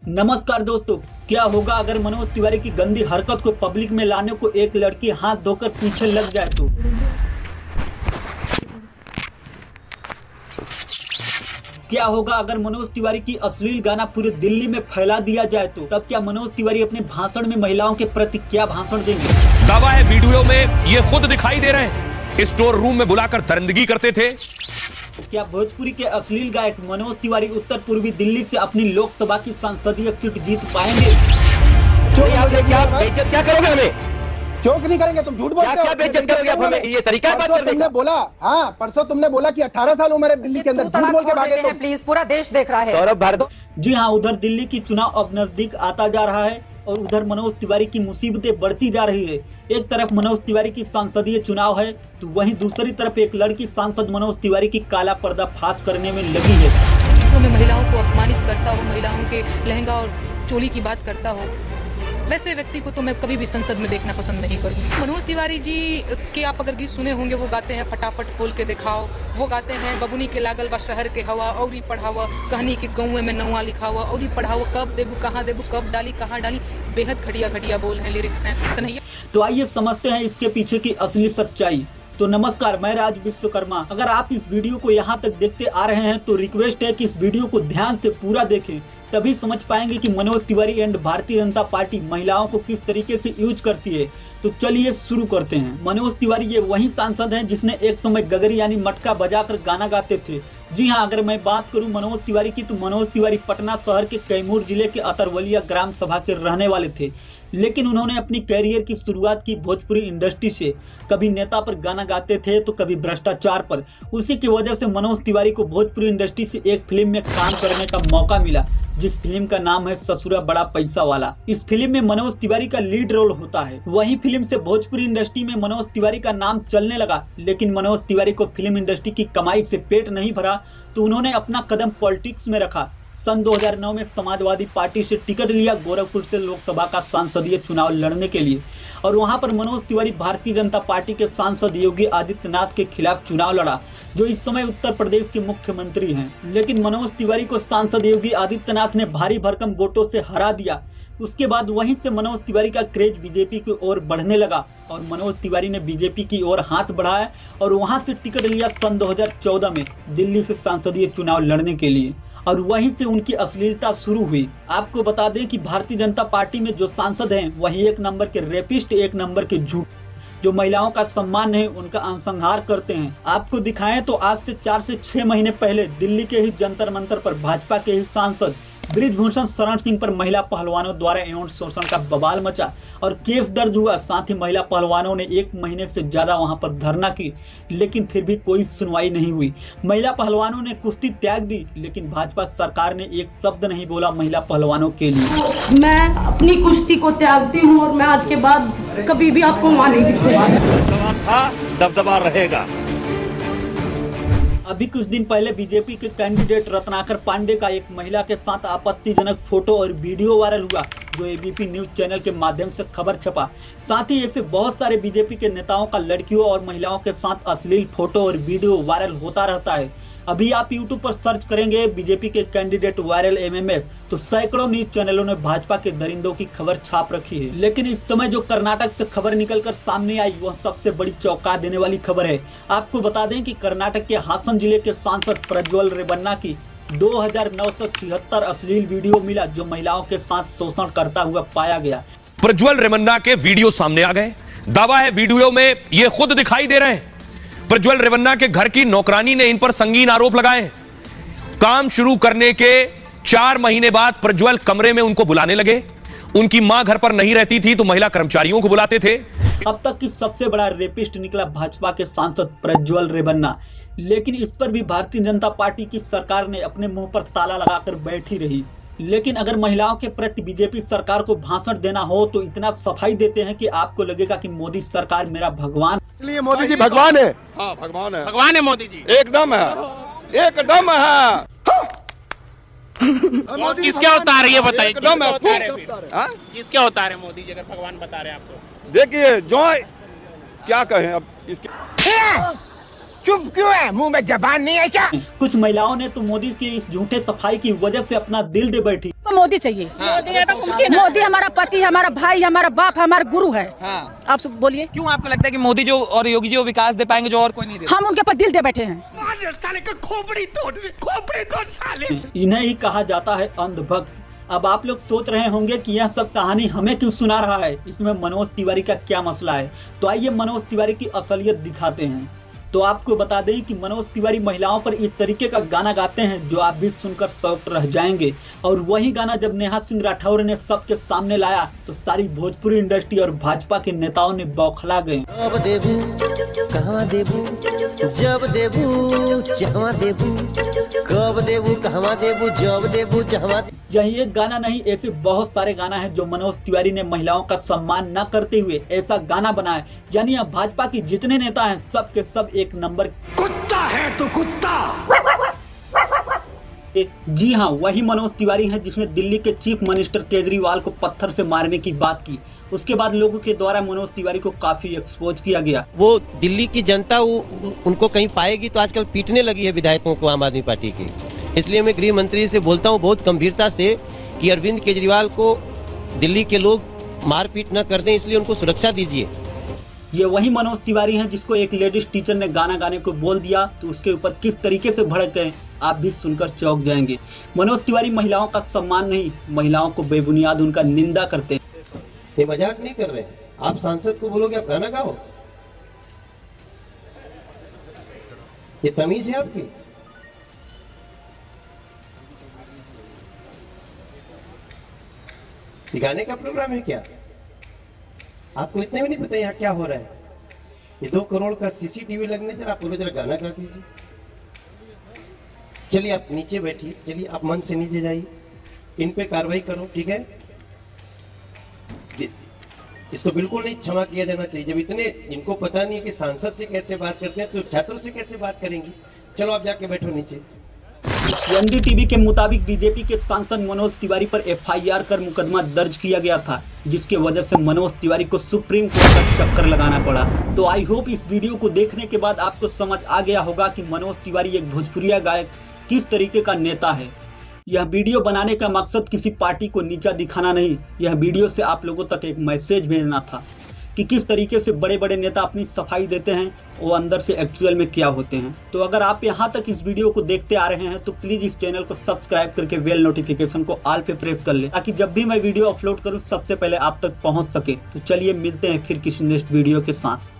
नमस्कार दोस्तों, क्या होगा अगर मनोज तिवारी की गंदी हरकत को पब्लिक में लाने को एक लड़की हाथ धोकर पीछे लग जाए तो? क्या होगा अगर मनोज तिवारी की अश्लील गाना पूरे दिल्ली में फैला दिया जाए तो? तब क्या मनोज तिवारी अपने भाषण में महिलाओं के प्रति क्या भाषण देंगे? दावा है वीडियो में ये खुद दिखाई दे रहे हैं, स्टोर रूम में बुलाकर दरिंदगी करते थे। क्या भोजपुरी के अश्लील गायक मनोज तिवारी उत्तर पूर्वी दिल्ली से अपनी लोकसभा की संसदीय सीट जीत पाएंगे? क्या करोगे हमें? क्यों नहीं करेंगे? तुम झूठ बोलते हो। क्या बेइज्जत करोगे आप हमें? ये तरीका है बात करने का? तुमने बोला, हाँ परसों तुमने बोला कि 18 साल उम्र है दिल्ली के अंदर, झूठ बोल के भागे तुम। प्लीज, पूरा देश देख रहा है। सौरभ भारत। जी हाँ, उधर दिल्ली की चुनाव अब नजदीक आता जा रहा है और उधर मनोज तिवारी की मुसीबतें बढ़ती जा रही है। एक तरफ मनोज तिवारी की संसदीय चुनाव है तो वहीं दूसरी तरफ एक लड़की सांसद मनोज तिवारी की काला पर्दा फाश करने में लगी है। तो मैं महिलाओं को अपमानित करता हूँ, महिलाओं के लहंगा और चोली की बात करता हूँ, वैसे व्यक्ति को तो मैं कभी भी संसद में देखना पसंद नहीं करूँगी। मनोज तिवारी जी के आप अगर गीत सुने होंगे, वो गाते हैं फटाफट खोल के दिखाओ, वो गाते हैं बबुनी के लागल बा शहर के हवा, और पढ़ावा कहानी के गौए में नौवा लिखा हुआ, और पढ़ावा कब देबू कहाँ देबू, कब डाली कहाँ डाली। बेहद घटिया घटिया बोल हैं, लिरिक्स हैं कन्हैया। तो आइए समझते हैं इसके पीछे की असली सच्चाई। तो नमस्कार, मैं राज विश्वकर्मा। अगर आप इस वीडियो को यहाँ तक देखते आ रहे हैं तो रिक्वेस्ट है कि इस वीडियो को ध्यान से पूरा देखें, तभी समझ पाएंगे कि मनोज तिवारी एंड भारतीय जनता पार्टी महिलाओं को किस तरीके से यूज करती है। तो चलिए शुरू करते हैं। मनोज तिवारी ये वही सांसद हैं जिसने एक समय गगरी यानी मटका बजाकर गाना गाते थे। जी हाँ, अगर मैं बात करूं मनोज तिवारी की तो मनोज तिवारी पटना शहर के कैमूर जिले के अतरवलिया ग्राम सभा के रहने वाले थे, लेकिन उन्होंने अपनी कैरियर की शुरुआत की भोजपुरी इंडस्ट्री से। कभी नेता पर गाना गाते थे तो कभी भ्रष्टाचार पर। उसी की वजह से मनोज तिवारी को भोजपुरी इंडस्ट्री से एक फिल्म में काम करने का मौका मिला, जिस फिल्म का नाम है ससुरा बड़ा पैसा वाला। इस फिल्म में मनोज तिवारी का लीड रोल होता है। वही फिल्म से भोजपुरी इंडस्ट्री में मनोज तिवारी का नाम चलने लगा, लेकिन मनोज तिवारी को फिल्म इंडस्ट्री की कमाई से पेट नहीं भरा तो उन्होंने अपना कदम पॉलिटिक्स में रखा। सन 2009 में समाजवादी पार्टी से टिकट लिया गोरखपुर से लोकसभा का संसदीय चुनाव लड़ने के लिए, और वहां पर मनोज तिवारी भारतीय जनता पार्टी के सांसद योगी आदित्यनाथ के खिलाफ चुनाव लड़ा, जो इस समय उत्तर प्रदेश के मुख्यमंत्री हैं। लेकिन मनोज तिवारी को सांसद योगी आदित्यनाथ ने भारी भरकम वोटों से हरा दिया। उसके बाद वहीं से मनोज तिवारी का क्रेज बीजेपी की ओर बढ़ने लगा और मनोज तिवारी ने बीजेपी की ओर हाथ बढ़ाया और वहां से टिकट लिया सन 2014 में दिल्ली से संसदीय चुनाव लड़ने के लिए, और वहीं से उनकी अश्लीलता शुरू हुई। आपको बता दें कि भारतीय जनता पार्टी में जो सांसद हैं वही एक नंबर के रेपिस्ट, एक नंबर के झूठ, जो महिलाओं का सम्मान है उनका अनुसंहार करते हैं। आपको दिखाएं तो आज से 4 से 6 महीने पहले दिल्ली के ही जंतर मंतर पर भाजपा के ही सांसद बृजभूषण शरण सिंह पर महिला पहलवानों द्वारा यौन शोषण का बवाल मचा और केस दर्ज हुआ। साथ ही महिला पहलवानों ने 1 महीने से ज्यादा वहां पर धरना की, लेकिन फिर भी कोई सुनवाई नहीं हुई। महिला पहलवानों ने कुश्ती त्याग दी, लेकिन भाजपा सरकार ने एक शब्द नहीं बोला महिला पहलवानों के लिए। मैं अपनी कुश्ती को त्यागती हूँ और मैं आज के बाद कभी भी आपको वहाँ नहीं दिखूंगा। दबदबा रहेगा। अभी कुछ दिन पहले बीजेपी के कैंडिडेट रत्नाकर पांडे का एक महिला के साथ आपत्तिजनक फोटो और वीडियो वायरल हुआ, जो एबीपी न्यूज चैनल के माध्यम से खबर छपा। साथ ही ऐसे बहुत सारे बीजेपी के नेताओं का लड़कियों और महिलाओं के साथ अश्लील फोटो और वीडियो वायरल होता रहता है। अभी आप यूट्यूब पर सर्च करेंगे बीजेपी के कैंडिडेट वायरल एमएमएस तो सैकड़ों न्यूज चैनलों ने भाजपा के दरिंदों की खबर छाप रखी है। लेकिन इस समय जो कर्नाटक से खबर निकलकर सामने आई वह सबसे बड़ी चौंका देने वाली खबर है। आपको बता दें कि कर्नाटक के हासन जिले के सांसद प्रज्वल रेवन्ना की 2976 अश्लील वीडियो मिला, जो महिलाओं के साथ शोषण करता हुआ पाया गया। प्रज्वल रेवन्ना के वीडियो सामने आ गए। दावा है वीडियो में ये खुद दिखाई दे रहे हैं। प्रज्वल रेवन्ना के घर की नौकरानी ने इन पर संगीन आरोप लगाए। काम शुरू करने के 4 महीने बाद प्रज्वल कमरे में उनको बुलाने लगे। उनकी मां घर पर नहीं रहती थी तो महिला कर्मचारियों को बुलाते थे। अब तक की सबसे बड़ा रेपिस्ट निकला भाजपा के सांसद प्रज्वल रेवन्ना, लेकिन इस पर भी भारतीय जनता पार्टी की सरकार ने अपने मुंह पर ताला लगाकर बैठी रही। लेकिन अगर महिलाओं के प्रति बीजेपी सरकार को भाषण देना हो तो इतना सफाई देते हैं कि आपको लगेगा कि मोदी सरकार मेरा भगवान। इसलिए मोदी जी भगवान है। हाँ, भगवान है। भगवान है मोदी जी, एकदम है, एकदम है। किसके अवतार है ये बताइए? एकदम है। किसके अवतार है मोदी जी अगर भगवान बता रहे हैं आपको? देखिए जो क्या कहें अब इसके। चुप क्यों है? मुंह में जबान नहीं है क्या? कुछ महिलाओं ने तो मोदी की इस झूठे सफाई की वजह से अपना दिल दे बैठी। तो मोदी चाहिए। मोदी हमारा पति, हमारा भाई, हमारा बाप, हमारा गुरु है। आप सब बोलिए, क्यों आपको लगता है कि मोदी जो और योगी जी वो विकास दे पाएंगे जो और कोई नहीं दे? हम उनके पर दिल दे बैठे हैं। खोपड़ी तोड़ साले। इन्हें ही कहा जाता है अंधभक्त। अब आप लोग सोच रहे होंगे कि यह सब कहानी हमें क्यों सुना रहा है, इसमें मनोज तिवारी का क्या मसला है। तो आइए मनोज तिवारी की असलियत दिखाते हैं। तो आपको बता दें कि मनोज तिवारी महिलाओं पर इस तरीके का गाना गाते हैं जो आप भी सुनकर शॉक्ड रह जाएंगे। और वही गाना जब नेहा सिंह राठौर ने सबके सामने लाया तो सारी भोजपुरी इंडस्ट्री और भाजपा के नेताओं ने बौखला गए। कब देबू कहाँ देबू, जब देबू जहाँ देबू, कब देबू कहाँ देबू, जब देबू जहाँ। यही एक गाना नहीं, ऐसे बहुत सारे गाना है जो मनोज तिवारी ने महिलाओं का सम्मान न करते हुए ऐसा गाना बनाया। यानी अब भाजपा के जितने नेता हैं सब के सब एक नंबर कुत्ता है तो कुत्ता। जी हाँ, वही मनोज तिवारी हैं जिसने दिल्ली के चीफ मिनिस्टर केजरीवाल को पत्थर से मारने की बात की। उसके बाद लोगों के द्वारा मनोज तिवारी को काफी एक्सपोज किया गया। वो दिल्ली की जनता उनको कहीं पाएगी तो आजकल पीटने लगी है विधायकों को, आम आदमी पार्टी की। इसलिए मैं गृह मंत्री से बोलता हूँ बहुत गंभीरता से कि अरविंद केजरीवाल को दिल्ली के लोग मारपीट न कर दें, इसलिए उनको सुरक्षा दीजिए। ये वही मनोज तिवारी हैं जिसको एक लेडीज टीचर ने गाना गाने को बोल दिया तो उसके ऊपर किस तरीके से भड़क गए आप भी सुनकर चौंक जाएंगे। मनोज तिवारी महिलाओं का सम्मान नहीं, महिलाओं को बेबुनियाद उनका निंदा करते हैं। ये मजाक नहीं कर रहे हैं। आप सांसद को बोलोगे आप गाना गाओ, ये तमीज है आपकी? गाने का प्रोग्राम है क्या? आपको इतने भी नहीं पता यहाँ क्या हो रहा है? ये 2 करोड़ का सीसीटीवी लगने जरा आप बोलो जरा गाना गा दीजिए। चलिए आप नीचे बैठिए, चलिए आप मन से नीचे जाइए, इन पे कार्रवाई करो, ठीक है? इसको बिल्कुल नहीं क्षमा किया जाना चाहिए। जब इतने इनको पता नहीं है कि सांसद से कैसे बात करते हैं तो छात्रों से कैसे बात करेंगी। चलो आप जाके बैठो नीचे। एनडीटीवी के मुताबिक बीजेपी के सांसद मनोज तिवारी पर एफआईआर कर मुकदमा दर्ज किया गया था, जिसके वजह से मनोज तिवारी को सुप्रीम कोर्ट का चक्कर लगाना पड़ा। तो आई होप इस वीडियो को देखने के बाद आपको समझ आ गया होगा कि मनोज तिवारी एक भोजपुरिया गायक किस तरीके का नेता है। यह वीडियो बनाने का मकसद किसी पार्टी को नीचा दिखाना नहीं, यह वीडियो से आप लोगों तक एक मैसेज भेजना था कि किस तरीके से बड़े बड़े नेता अपनी सफाई देते हैं, वो अंदर से एक्चुअल में क्या होते हैं। तो अगर आप यहाँ तक इस वीडियो को देखते आ रहे हैं तो प्लीज़ इस चैनल को सब्सक्राइब करके बेल नोटिफिकेशन को ऑल पे प्रेस कर ले, ताकि जब भी मैं वीडियो अपलोड करूँ सबसे पहले आप तक पहुँच सके। तो चलिए मिलते हैं फिर किसी नेक्स्ट वीडियो के साथ।